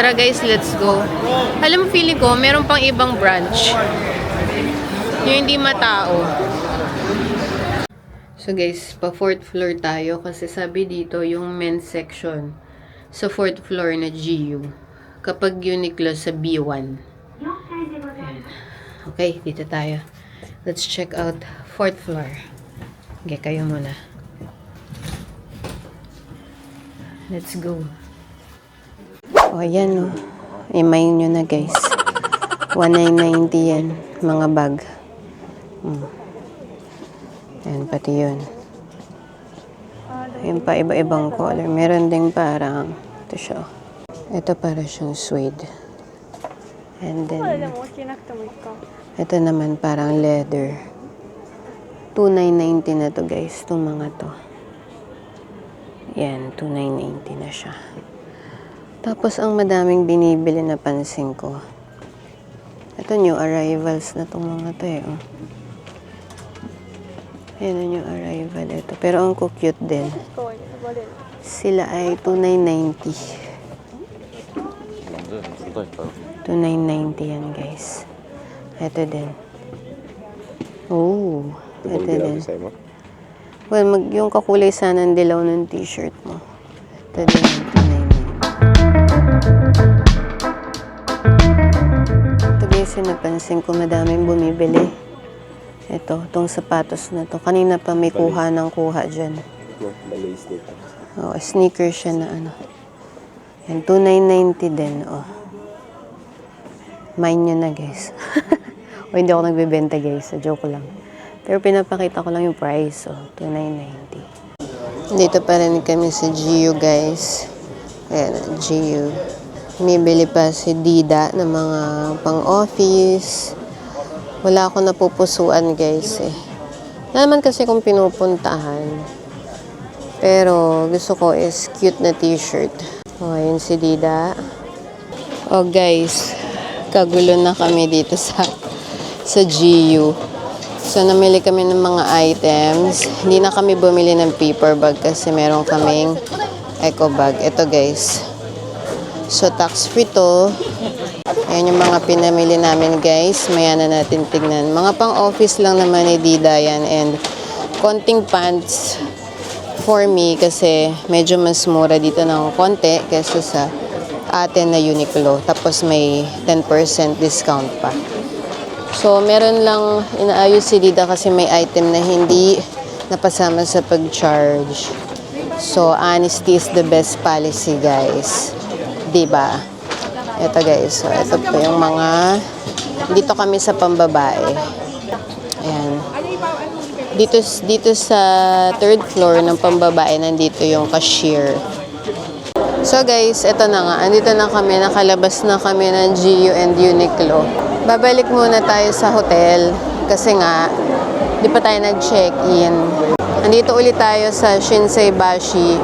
Tara guys, let's go. Alam mo, feeling ko, meron pang ibang branch. Yung hindi matao. So guys, pa 4th floor tayo kasi sabi dito yung men's section sa 4th floor na GU. Kapag Uniqlo sa B1. Ayan. Okay, dito tayo. Let's check out 4th floor. Okay, kayo muna. Let's go. O, yan o. Imayin nyo na guys. 1990 yan. Mga bag. Ayan, pati yun. Ayan pa, iba-ibang color. Meron ding parang, ito siya. Ito para siyang suede. And then, ito naman parang leather. 2,990 na to guys. Itong mga to. Yan, 2,990 na siya. Tapos, ang madaming binibili na pansin ko. Ito new arrivals na itong mga to eh. Oh. Ayan na yung arrival ito. Pero ang cute din. Sila ay 2,990. 2,990 yan guys. Ito din. Oh, ito din. Well, yung kakulay sana ng dilaw ng t-shirt mo. Ito din. 2,990. Ito guys, yung napansin ko madaming bumibili. Ito, itong sapatos na to. Kanina pa may kuha ng kuha dyan. Oh, sneakers siya na ano. Yan, 2,990 din. Oh. Mine nyo na guys. O hindi ako nagbebenta guys. Joke lang. Pero pinapakita ko lang yung price. Oh, 2,990. Dito pa rin kami sa GU guys. Ayan, GU. Bumibili pa si Dida ng mga pang-office. Wala akong napupusuan guys eh. Wala naman kasi kung pinupuntahan. Pero gusto ko is cute na t-shirt. O, ayun si Dida. O guys, kagulo na kami dito sa GU. So, namili kami ng mga items. Hindi na kami bumili ng paper bag kasi meron kaming eco bag. Ito guys. So, tax-free to. Ayan yung mga pinamili namin guys. Maya na natin tignan. Mga pang-office lang naman ni Dida yan. And konting pants for me kasi medyo mas mura dito ng konti kaysa sa atin na Uniqlo. Tapos may 10% discount pa. So, meron lang inaayos si Dida kasi may item na hindi napasama sa pag-charge. So, honesty is the best policy guys. Diba? Ito guys, so ito po yung mga, dito kami sa pambabae. Ayan. Dito sa 3rd floor ng pambabae, nandito yung cashier. So guys, ito na nga, andito na kami, nakalabas na kami ng GU and Uniqlo. Babalik muna tayo sa hotel, kasi nga, di pa tayo nag-check-in. Andito ulit tayo sa Shinsei Bashi.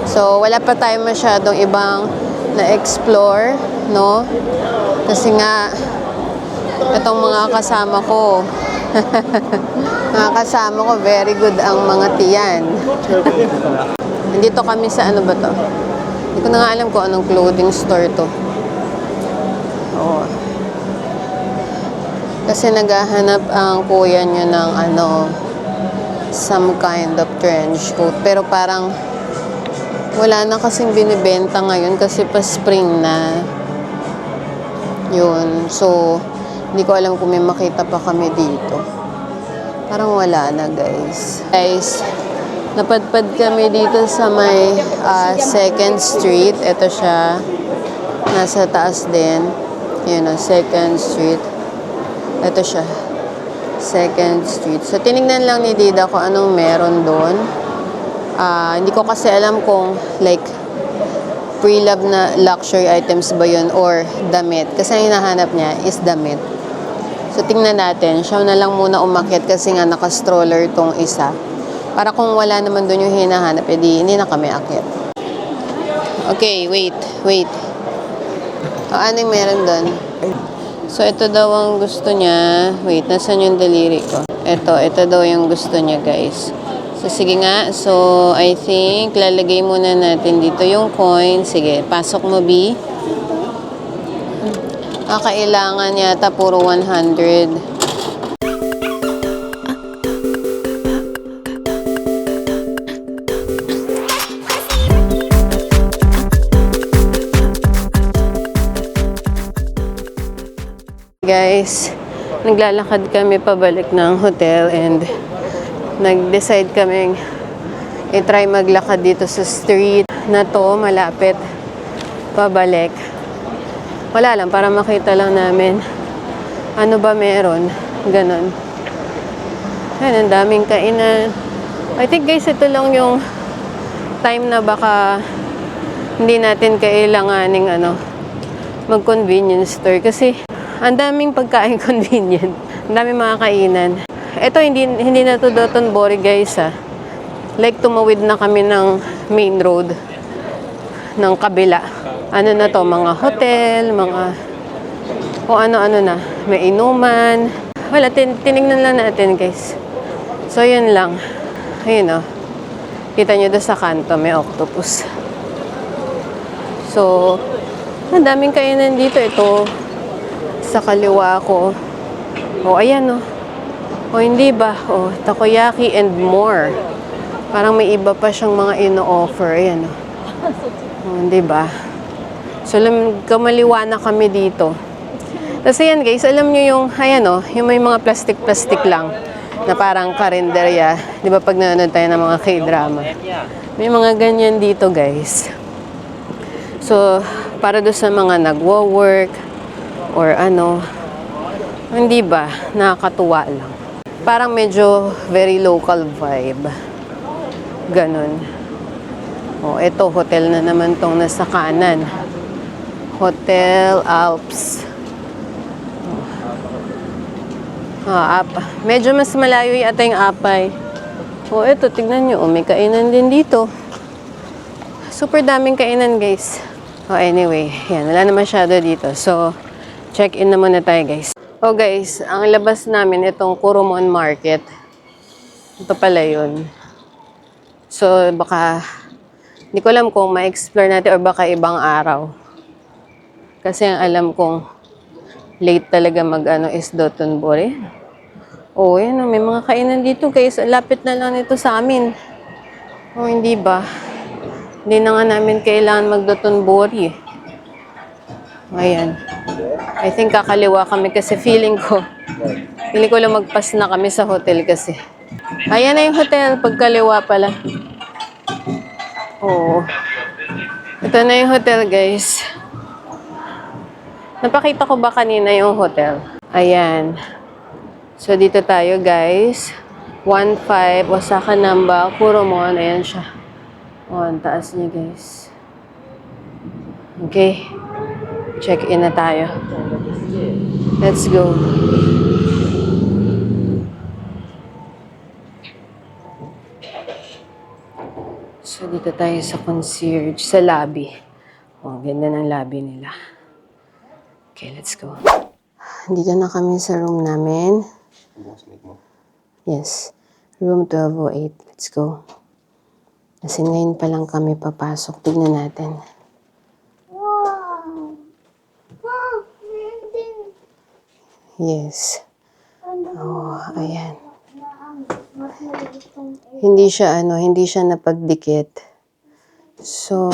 So, wala pa tayo masyadong ibang na-explore, no? Kasi nga, itong mga kasama ko, very good ang mga tiyan. Nandito kami sa ano ba to? Hindi ko na nga alam kung anong clothing store to. Oo. Kasi naghahanap ang kuya nyo ng ano, some kind of trench coat. Pero parang wala na kasing binibenta ngayon kasi pa spring na. Yun. So, hindi ko alam kung may makita pa kami dito. Parang wala na, guys. Guys, napadpad kami dito sa may 2nd Street. Ito siya. Nasa taas din. Yun o, 2nd Street. Ito siya. 2nd Street. So, tinignan lang ni Dida kung anong meron doon. Hindi ko kasi alam kung like pre-love na luxury items ba yun or damit. Kasi ang hinahanap niya is damit. So, tingnan natin. Siya na lang muna umakyat kasi nga naka-stroller tong isa. Para kung wala naman doon yung hinahanap, edi hindi na kami akyat. Okay, wait. Ano yung meron doon? So, ito daw ang gusto niya. Wait, nasan yung daliri ko? Ito daw yung gusto niya, guys. So, sige nga. So, I think, lalagay muna natin dito yung coin. Sige, pasok mo, B. Kailangan yata puro 100. Guys, naglalakad kami pabalik ng hotel and nag-decide kaming i-try maglakad dito sa street na to, malapit pabalik. Wala lang, para makita lang namin ano ba meron, ganon. Ayan, ang daming kainan. I think guys, ito lang yung time na baka hindi natin kailanganing mag-convenience store kasi ang daming pagkain convenient. Ang daming mga kainan. Ito, hindi na to Dotonbori guys Like, tumawid na kami ng main road ng kabila. Ano na to, mga hotel, mga o ano-ano na. May inuman. Wala, tinignan lang natin guys. So, yun lang. Ayun Kita nyo doon sa kanto, may octopus. So, ang daming kainan dito. Ito, sa kaliwa ko. O, ayan O, hindi ba? O, takoyaki and more. Parang may iba pa siyang mga ino-offer. Ayan O, hindi ba? So, kamaliwa na kami dito. Tapos, ayan guys, alam nyo yung, ayan yung may mga plastic-plastic lang na parang karinderya. Di ba pag nanonood tayo ng mga K-drama? May mga ganyan dito guys. So, para doon sa mga nagwo-work, or hindi ba, nakakatuwa lang. Parang medyo very local vibe. Ganon. O, eto, hotel na naman tong nasa kanan. Hotel Alps. Medyo mas malayo yata yung Apay. O, eto, tignan nyo. May kainan din dito. Super daming kainan, guys. O, anyway, yan. Wala na masyado dito. So, check-in na muna tayo, guys. O, guys, ang labas namin, itong Kurumon Market. Ito pala yun. So, baka, hindi ko alam kung ma-explore natin or baka ibang araw. Kasi ang alam kong late talaga is Dotonbori. O, yan may mga kainan dito, guys. Lapit na lang ito sa amin. O, hindi ba? Hindi na nga namin kailangan mag-Dotonbori. Ayan. I think kakaliwa kami kasi feeling ko lumagpas na kami sa hotel kasi. Ayan na yung hotel, pagkaliwa pala. Oo. Ito na yung hotel, guys. Napakita ko ba kanina yung hotel? Ayan. So, dito tayo, guys. 15 Osaka Namba, Kurumon. Ayan siya. O, ang taas niya, guys. Okay. Check-in na tayo. Let's go. So, dito tayo sa concierge, sa lobby. Oh, ganda ng lobby nila. Okay, let's go. Dito na kami sa room namin. Yes. Room 1208. Let's go. Kasi ngayon pa lang kami papasok. Tignan natin. Yes. Oh, ayan. Hindi siya napagdikit. So,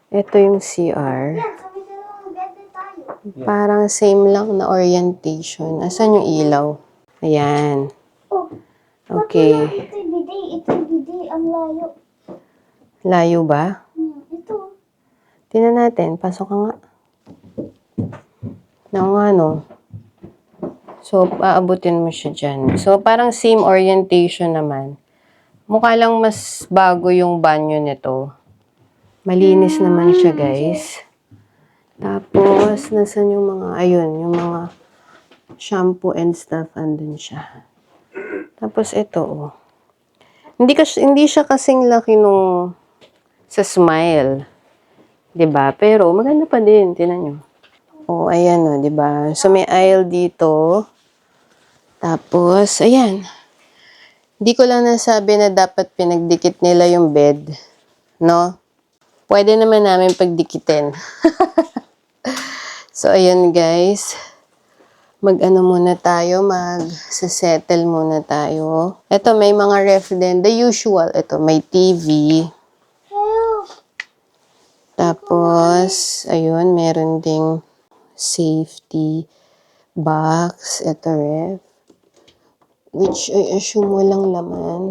ito yung CR. Parang same lang na orientation. Asan yung ilaw? Ayan. Okay. Ito bidet, ang layo. Layo ba? Ito. Tingnan natin. Pasok ka nga. No. So, aabutin mo siya dyan. So, parang same orientation naman. Mukha lang mas bago yung banyo nito. Malinis naman siya, guys. Tapos, nasan yung mga, yung mga shampoo and stuff, andun siya. Tapos, ito, Hindi siya kasing laki nung sa Smile. 'Di ba? Pero, maganda pa din. Tingnan nyo. Oh, ayan 'di ba? So, may aisle dito. Tapos, ayan. Hindi ko lang nasabi na dapat pinagdikit nila yung bed. No? Pwede naman namin pagdikitin. So, ayan guys. Mag-ano muna tayo, mag-settle muna tayo. Ito, may mga ref din. The usual. Ito, may TV. Tapos, ayun, meron ding safety box. Ito, ref. Which I assume walang laman.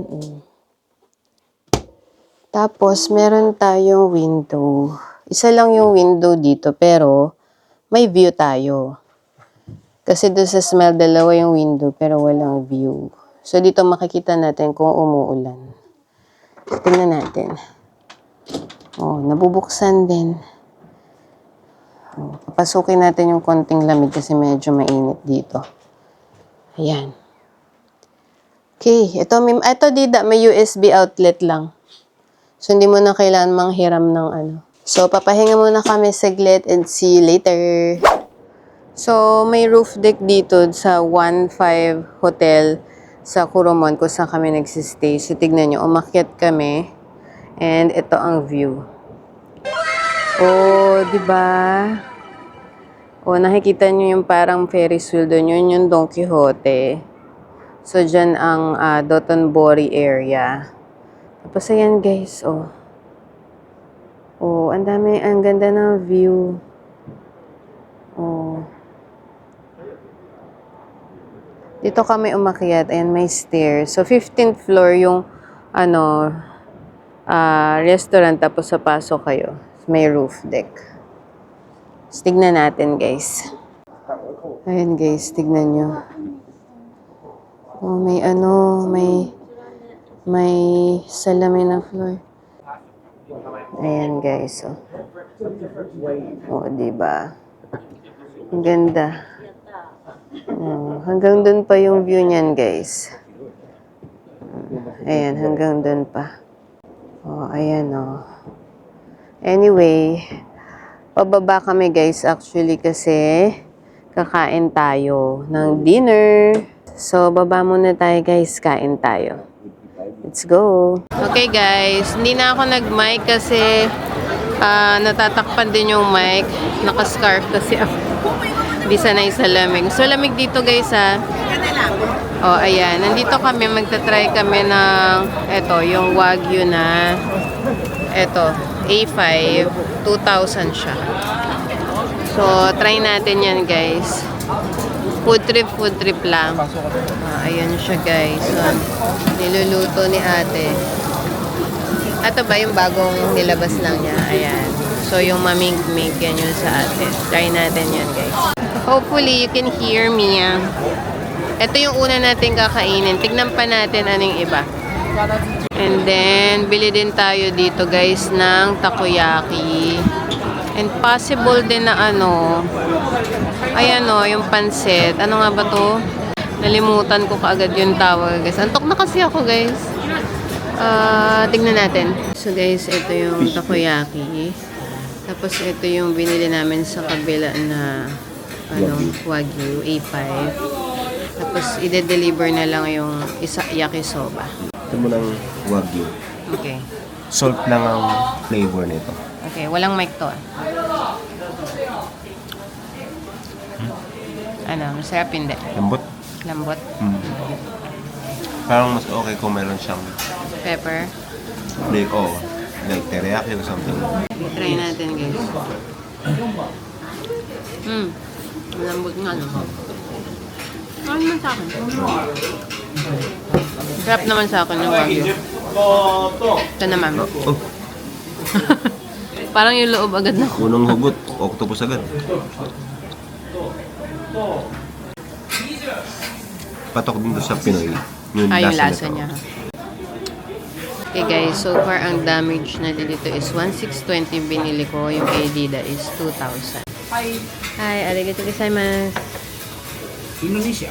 Tapos, meron tayong window. Isa lang yung window dito, pero may view tayo. Kasi doon sa smell, dalawa yung window, pero walang view. So, dito makikita natin kung umuulan. Tingnan natin. Oh, nabubuksan din. Oh, papasukin natin yung konting lamig kasi medyo mainit dito. Ayan. Okay, ito Dida, may USB outlet lang. So, hindi mo na kailangan manghiram ng ano. So, papahinga muna kami saglit and see you later. So, may roof deck dito sa 1-5 Hotel sa Kuromon kung saan kami nagsistay. So, tignan nyo, umakyat kami. And ito ang view. Oh, di ba? Oh, nakikita nyo yung parang Ferris wheel doon. Yun yung Don Quixote. So, dyan ang Dotonbori area. Tapos, ayan guys, oh. Oh, ang ganda ng view. Oh. Dito kami umakyat. Ayan, may stairs. So, 15th floor yung, restaurant. Tapos, sa pasok kayo. May roof deck. So, tignan natin, guys. Ayan, guys. Tignan nyo. Oh, may salamin na floor. Ayan, guys. Oh, oh diba? Ang ganda. Oh, hanggang dun pa yung view niyan, guys. Ayan, hanggang dun pa. Oh, ayan, oh. Anyway, pababa kami, guys, actually, kasi kakain tayo ng dinner. So, baba muna tayo, guys. Kain tayo. Let's go. Okay, guys. Hindi na ako nag-mic kasi natatakpan din yung mic. Naka-scarf kasi ako. Hindi sanay sa lamig. So, lamig dito, guys, ha. Oh, ayan. Nandito kami. Magta-try kami ng eto, yung Wagyu na eto, A5. 2,000 siya. So, try natin yan, guys. Food trip lang. Ayan siya, guys. So, niluluto ni ate. Ito ba yung bagong nilabas lang niya? Ayan. So, yung mamig-mig, yan yun sa ate. Try natin yan, guys. Hopefully, you can hear me. Ito yung una natin kakainin. Tignan pa natin anong iba. And then, bili din tayo dito, guys, ng takoyaki. And possible din na ayan o, yung pansit. Ano nga ba to? Nalimutan ko kaagad yung tawag, guys. Antok na kasi ako, guys. Tignan natin. So, guys, ito yung takoyaki. Tapos, ito yung binili namin sa kabila na Wagyu A5. Tapos, ide-deliver na lang yung yakisoba. Ito mo ng Wagyu. Okay. Salt lang ang flavor nito. Okay, walang mic to. Masarap hindi. Lambot. Lambot. Parang mas okay kung meron siyang Pepper. like teriyaki or something. Try natin, guys. Lambot nga, no? Ano naman sa akin? Sarap naman sa akin yung Wagyu. Ito naman. Oh, Parang yung loob agad na. unang hugot, octopus agad. Patok din to sa Pinoy. Yung Yung lasa lasa nito. niya. Okay guys, so far ang damage na dito is 1,620 binili ko. Yung kay Dida is 2,000. Hi, arigatou gozaimasu. Indonesia.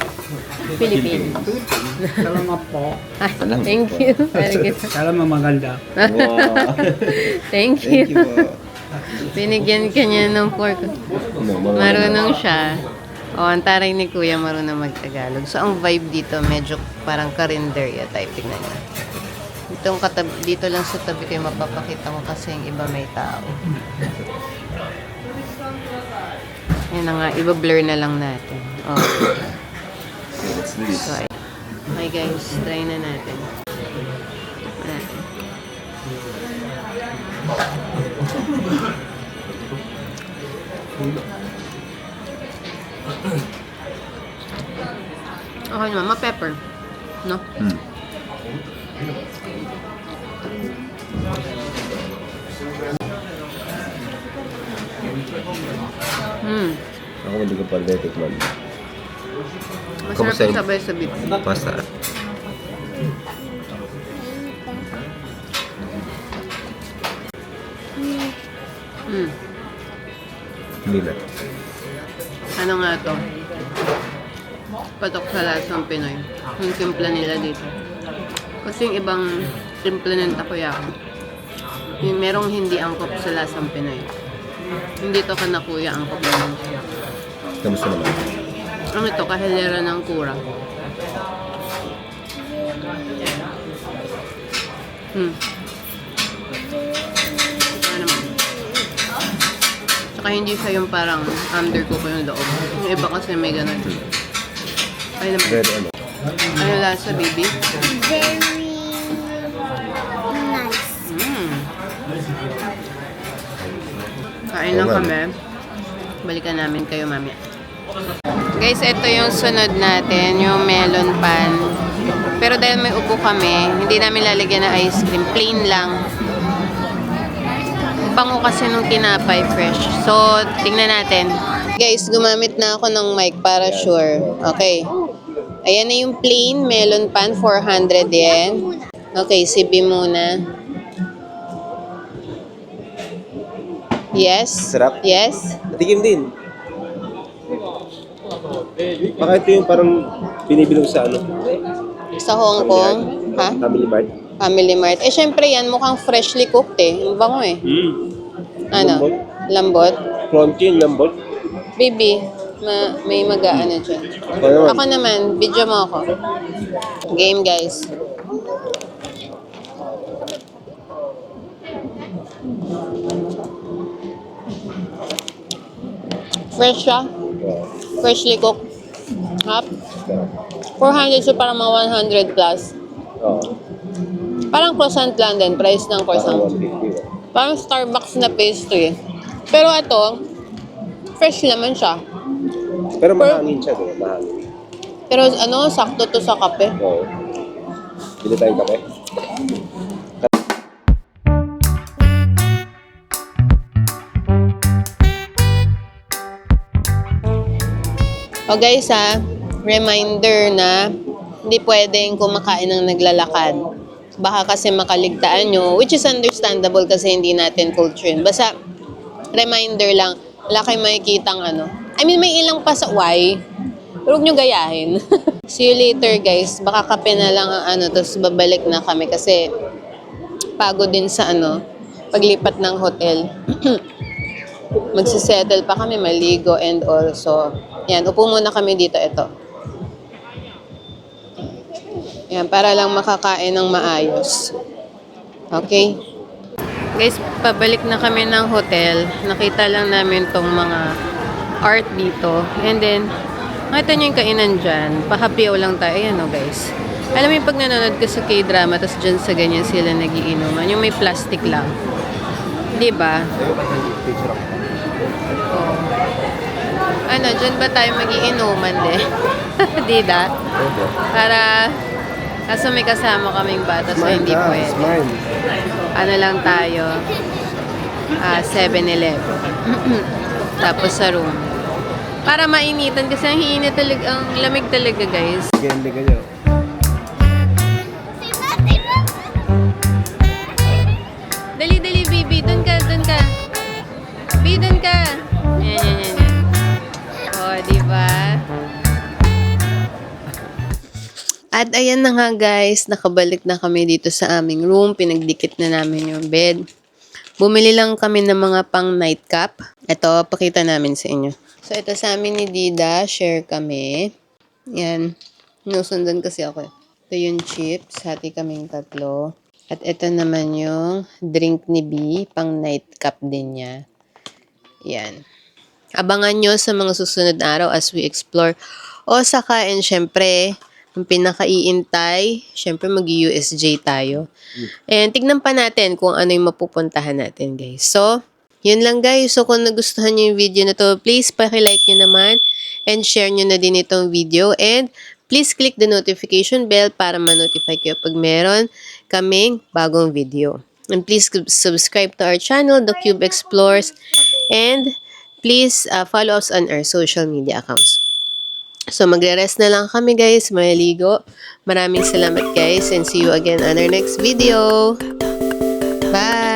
Philippines. Salamat po. Ay, thank you. Arigatou. Salamat maganda. Wow. Thank you. Binigyan ka niya ng pork. Marunong siya. O, ang taray ni Kuya marunong mag-Tagalog. So, ang vibe dito, medyo parang karinderya type. Tignan niya. Dito lang sa tabi kayo mapapakita ko kasi yung iba may tao. Ayan na nga, iba-blur na lang natin. Oh. Let's do this. So, okay guys, try na natin. Natin. Okay naman, ma-pepper. No? Ako hindi ko pa natikman. Masarap Kamusta yung yun? sabay sa beef. Pasta. Hindi na. Ano nga to? Patok sa lasang Pinoy. Yung timpla nila dito. Kasi yung ibang timpla ng takoyaki, yung merong hindi angkop sa lasang Pinoy. Hindi to kanakuya angkop naman siya. Kamusta naman? Ano ito? Kahilera ng kura. Ano naman? Tsaka hindi siya yung parang undercook yung loob. Yung iba kasi may ganun. Ay naman. Very ano? Ano lasa, baby? Very nice. Kain lang kami. Balikan namin kayo mamaya. Guys, ito yung sunod natin, yung melon pan. Pero dahil may upo kami, hindi namin lalagyan ng ice cream. Plain lang. Bango kasi nung tinapay fresh. So, tingnan natin. Guys, gumamit na ako ng mic para sure. Okay. Ayan na yung plain melon pan, 400 yen. Okay, sibi muna. Yes? Sarap? Yes? Natikim din. Baka ito yung parang binibilog sa ano? Sa Hong Kong? Ha? Family Mart. Family Mart. Eh, syempre yan, mukhang freshly cooked eh. Ang bango eh. Ano? Lambot? Crunchy, lambot. Baby, may mag-ano dyan. Ako naman, video mo ako. Game, guys. Fresh siya. Freshly cooked. Hap. 400 so parang mga 100 plus. Oo. Parang croissant lang din. Price ng croissant. Parang Starbucks na pastry. Pero ito, fresh naman siya. Pero mahangin siya, diba? Mahangin. Pero ano, sakto to sa kape. Oo. Bili tayong kape. O guys reminder na hindi pwedeng kumakain ng naglalakad. Baka kasi makaligtaan nyo, which is understandable kasi hindi natin culture yun. Basta, reminder lang, wala kayong makikitang ano. I mean, may ilang pa sa Y, pero huwag nyo gayahin. See you later guys. Baka kape na lang ang ano, tapos babalik na kami kasi pagod din sa ano, paglipat ng hotel. Magsisettle pa kami, maligo and also, yan, upo muna kami dito, ito. Yan, para lang makakain ng maayos. Okay? Guys, pabalik na kami ng hotel. Nakita lang namin tong mga art dito. And then, nakita nyo yung kainan dyan. Pahapiyaw lang tayo. Ayan o guys. Alam mo yung pag nanonood ka sa K-drama, tapos dyan sa ganyan sila nagiinuman. Yung may plastic lang. Diba? Oh. Ano, dyan ba tayo magiinuman din? Dida? Para, kaso may kasama kaming bata, so hindi pwede. Ano lang tayo, 7-Eleven. Tapos sa room. Para mainitan, kasi ang hiinit talaga, ang lamig talaga guys. Ganda kayo. Dali, dali, baby. Doon ka, doon ka. Baby, doon ka. Yan, yan, yan, yan. O, diba? At ayan na nga guys, nakabalik na kami dito sa aming room. Pinagdikit na namin yung bed. Bumili lang kami ng mga pang nightcap. Ito, pakita namin sa inyo. So, ito sa amin ni Dida. Share kami. Yan. Nusundan kasi ako. Ito yung chips. Hati kaming tatlo. At ito naman yung drink ni B. Pang nightcap din niya. Yan. Abangan nyo sa mga susunod na araw as we explore Osaka, and syempre, ang pinakaiintay, syempre mag-USJ tayo. And tignan pa natin kung ano yung mapupuntahan natin, guys. So, yun lang, guys. So, kung nagustuhan nyo yung video na to, please pakilike nyo naman and share nyo na din itong video. And please click the notification bell para ma-notify kayo pag meron kaming bagong video. And please subscribe to our channel, The Cube Explores. And please follow us on our social media accounts. So, magre-rest na lang kami, guys. Maliligo. Maraming salamat, guys. And see you again on our next video. Bye!